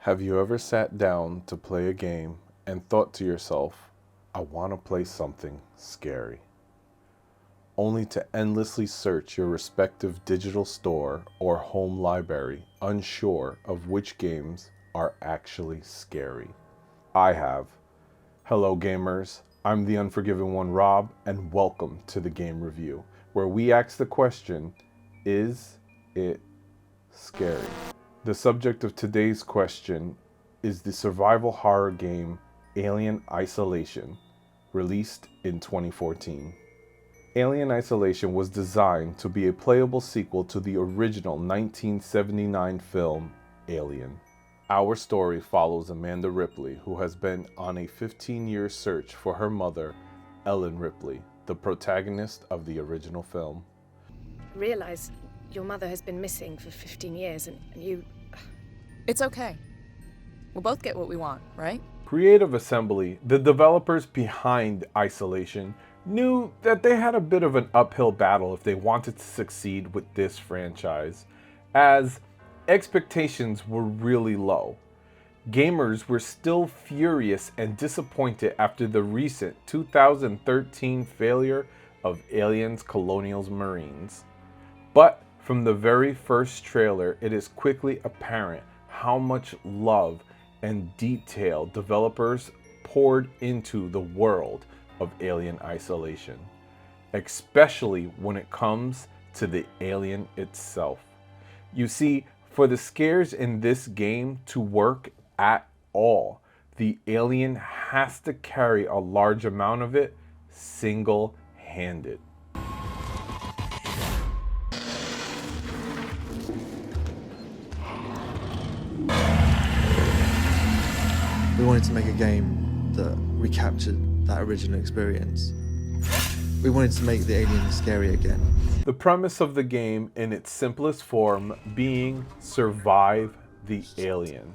Have you ever sat down to play a game and thought to yourself, I want to play something scary, only to endlessly search your respective digital store or home library, unsure of which games are actually scary? I have. Hello, gamers. I'm the Unforgiven One, Rob, and welcome to the Game Review, where we ask the question, is it scary? The subject of today's question is the survival horror game Alien Isolation, released in 2014. Alien Isolation was designed to be a playable sequel to the original 1979 film Alien. Our story follows Amanda Ripley, who has been on a 15-year search for her mother, Ellen Ripley, the protagonist of the original film. I realize your mother has been missing for 15 years and you... It's okay. We'll both get what we want, right? Creative Assembly, the developers behind Isolation, knew that they had a bit of an uphill battle if they wanted to succeed with this franchise, as expectations were really low. Gamers were still furious and disappointed after the recent 2013 failure of Aliens Colonials Marines. But from the very first trailer, it is quickly apparent how much love and detail developers poured into the world of Alien Isolation, especially when it comes to the alien itself. You see, for the scares in this game to work at all, the alien has to carry a large amount of it single-handed. We wanted to make a game that recaptured that original experience. We wanted to make the alien scary again. The premise of the game in its simplest form being survive the alien.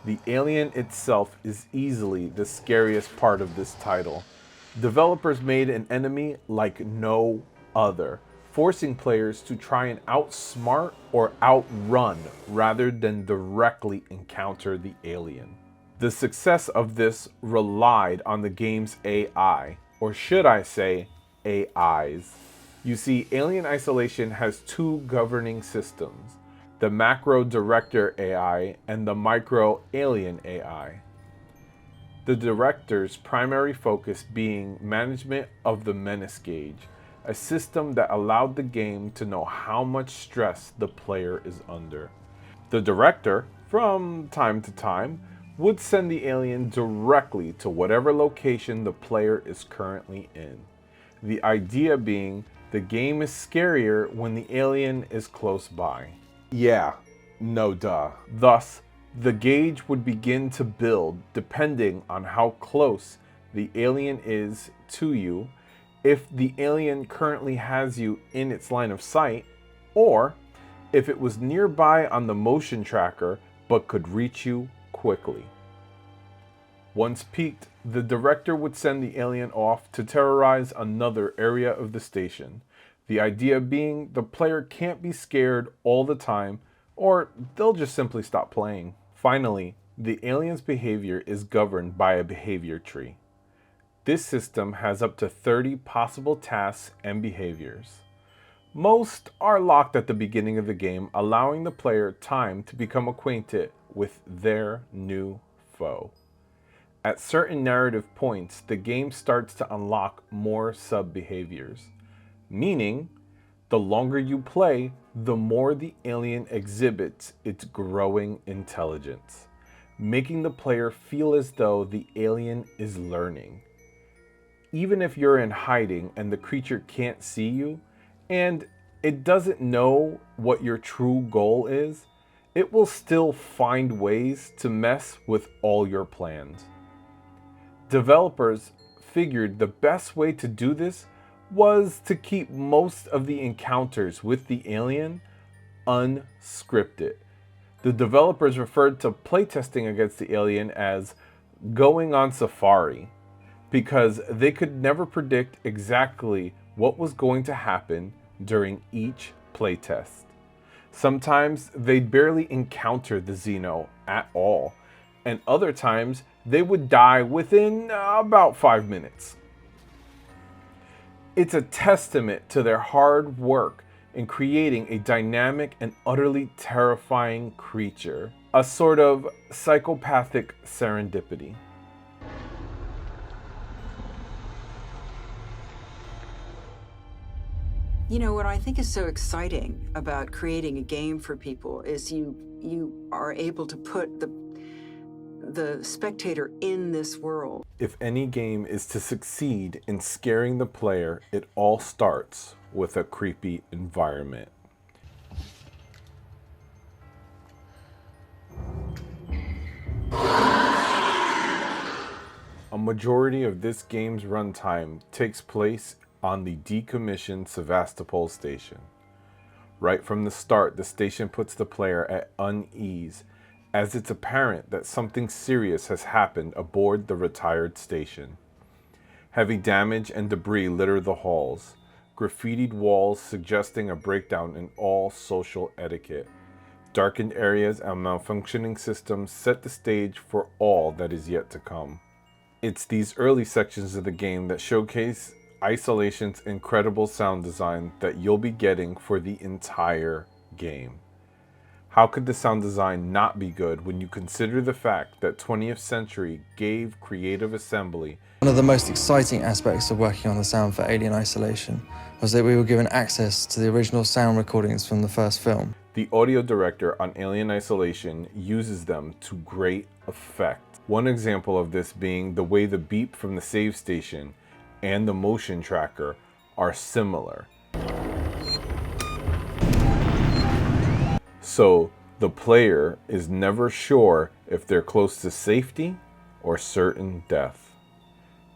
The alien itself is easily the scariest part of this title. Developers made an enemy like no other, forcing players to try and outsmart or outrun rather than directly encounter the alien. The success of this relied on the game's AI, or should I say, AIs. You see, Alien Isolation has two governing systems, the Macro Director AI and the Micro Alien AI. The Director's primary focus being management of the menace gauge, a system that allowed the game to know how much stress the player is under. The Director, from time to time, would send the alien directly to whatever location the player is currently in. The idea being the game is scarier when the alien is close by. Yeah, no duh. Thus, the gauge would begin to build depending on how close the alien is to you, if the alien currently has you in its line of sight, or if it was nearby on the motion tracker but could reach you quickly. Once peaked, the director would send the alien off to terrorize another area of the station. The idea being the player can't be scared all the time, or they'll just simply stop playing. Finally, the alien's behavior is governed by a behavior tree. This system has up to 30 possible tasks and behaviors. Most are locked at the beginning of the game, allowing the player time to become acquainted with their new foe. At certain narrative points, the game starts to unlock more sub-behaviors, meaning the longer you play, the more the alien exhibits its growing intelligence, making the player feel as though the alien is learning. Even if you're in hiding and the creature can't see you, and it doesn't know what your true goal is, it will still find ways to mess with all your plans. Developers figured the best way to do this was to keep most of the encounters with the alien unscripted. The developers referred to playtesting against the alien as going on safari, because they could never predict exactly what was going to happen during each playtest. Sometimes they'd barely encounter the Xeno at all, and other times they would die within about 5 minutes. It's a testament to their hard work in creating a dynamic and utterly terrifying creature, a sort of psychopathic serendipity. You know, what I think is so exciting about creating a game for people is you are able to put the spectator in this world. If any game is to succeed in scaring the player, it all starts with a creepy environment. A majority of this game's runtime takes place on the decommissioned Sevastopol station. Right from the start, the station puts the player at unease, as it's apparent that something serious has happened aboard the retired station. Heavy damage and debris litter the halls, graffitied walls suggesting a breakdown in all social etiquette. Darkened areas and malfunctioning systems set the stage for all that is yet to come. It's these early sections of the game that showcase Isolation's incredible sound design that you'll be getting for the entire game. How could the sound design not be good when you consider the fact that 20th Century gave Creative Assembly One of the most exciting aspects of working on the sound for Alien Isolation was that we were given access to the original sound recordings from the first film. The audio director on Alien Isolation uses them to great effect. One example of this being the way the beep from the save station and the motion tracker are similar. So the player is never sure if they're close to safety or certain death.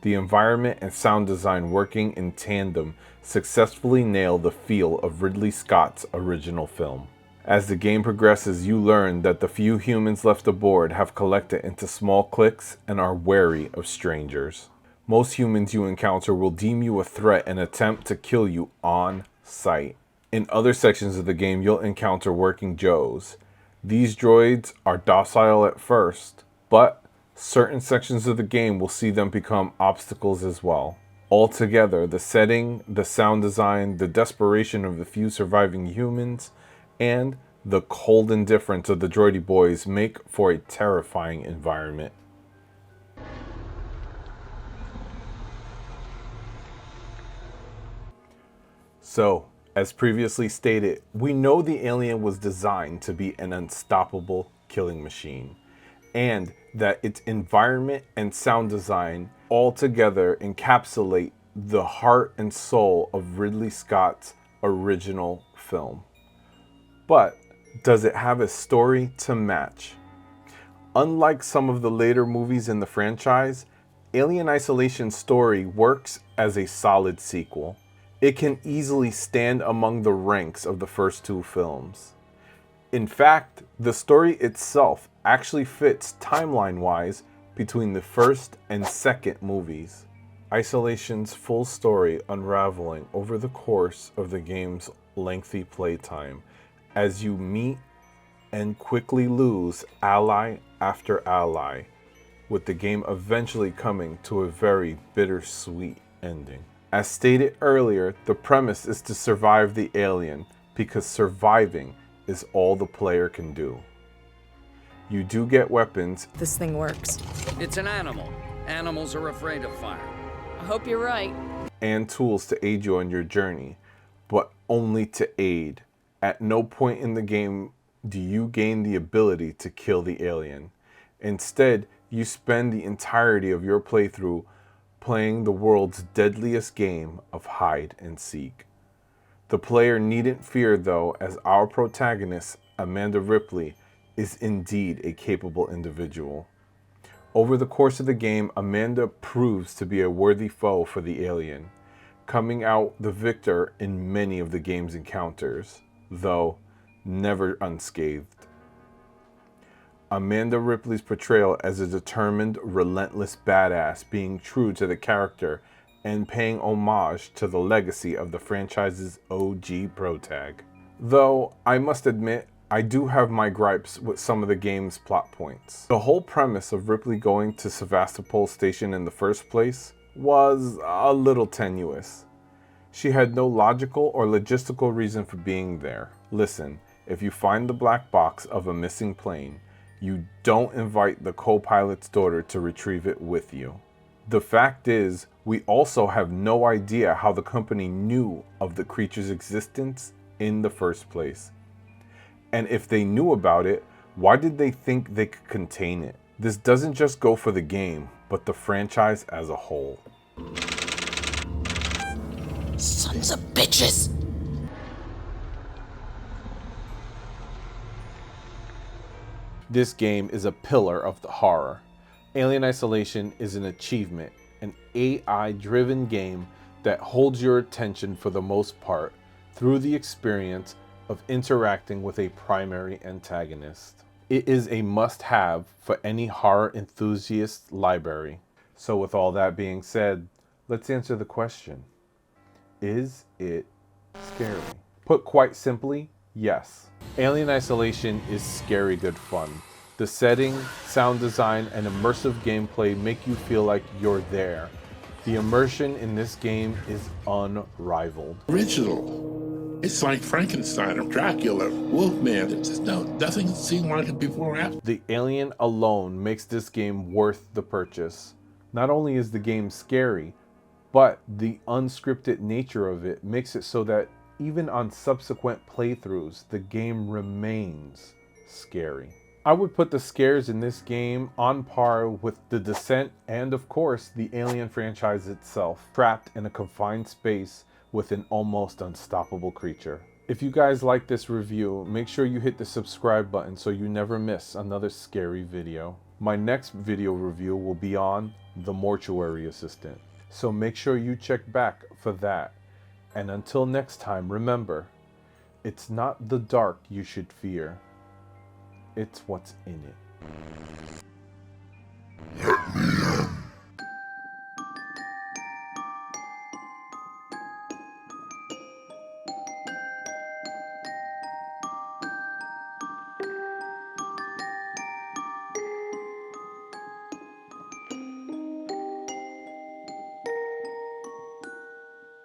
The environment and sound design working in tandem successfully nail the feel of Ridley Scott's original film. As the game progresses, you learn that the few humans left aboard have collected into small cliques and are wary of strangers. Most humans you encounter will deem you a threat and attempt to kill you on sight. In other sections of the game, you'll encounter working Joes. These droids are docile at first, but certain sections of the game will see them become obstacles as well. Altogether, the setting, the sound design, the desperation of the few surviving humans, and the cold indifference of the droidy boys make for a terrifying environment. So, as previously stated, we know the alien was designed to be an unstoppable killing machine, and that its environment and sound design altogether encapsulate the heart and soul of Ridley Scott's original film. But does it have a story to match? Unlike some of the later movies in the franchise, Alien Isolation's story works as a solid sequel. It can easily stand among the ranks of the first two films. In fact, the story itself actually fits timeline-wise between the first and second movies. Isolation's full story unraveling over the course of the game's lengthy playtime, as you meet and quickly lose ally after ally, with the game eventually coming to a very bittersweet ending. As stated earlier, the premise is to survive the alien, because surviving is all the player can do. You do get weapons. This thing works. It's an animal. Animals are afraid of fire. I hope you're right. And tools to aid you on your journey, but only to aid. At no point in the game do you gain the ability to kill the alien. Instead, you spend the entirety of your playthrough playing the world's deadliest game of hide and seek. The player needn't fear though, as our protagonist, Amanda Ripley, is indeed a capable individual. Over the course of the game, Amanda proves to be a worthy foe for the alien, coming out the victor in many of the game's encounters, though never unscathed. Amanda Ripley's portrayal as a determined, relentless badass, being true to the character and paying homage to the legacy of the franchise's OG protag. Though, I must admit, I do have my gripes with some of the game's plot points. The whole premise of Ripley going to Sevastopol Station in the first place was a little tenuous. She had no logical or logistical reason for being there. Listen, if you find the black box of a missing plane, you don't invite the co-pilot's daughter to retrieve it with you. The fact is, we also have no idea how the company knew of the creature's existence in the first place. And if they knew about it, why did they think they could contain it? This doesn't just go for the game, but the franchise as a whole. Sons of bitches! This game is a pillar of the horror. Alien Isolation is an achievement, an AI-driven game that holds your attention for the most part through the experience of interacting with a primary antagonist. It is a must-have for any horror enthusiast library. So with all that being said, let's answer the question. Is it scary? Put quite simply, yes. Alien Isolation is scary good fun. The setting, sound design, and immersive gameplay make you feel like you're there. The immersion in this game is unrivaled. Original. It's like Frankenstein or Dracula, Wolfman. Nothing seemed like it before or after. The Alien alone makes this game worth the purchase. Not only is the game scary, but the unscripted nature of it makes it so that even on subsequent playthroughs, the game remains scary. I would put the scares in this game on par with The Descent and, of course, the Alien franchise itself, trapped in a confined space with an almost unstoppable creature. If you guys like this review, make sure you hit the subscribe button so you never miss another scary video. My next video review will be on The Mortuary Assistant, so make sure you check back for that. And until next time, remember, it's not the dark you should fear, it's what's in it.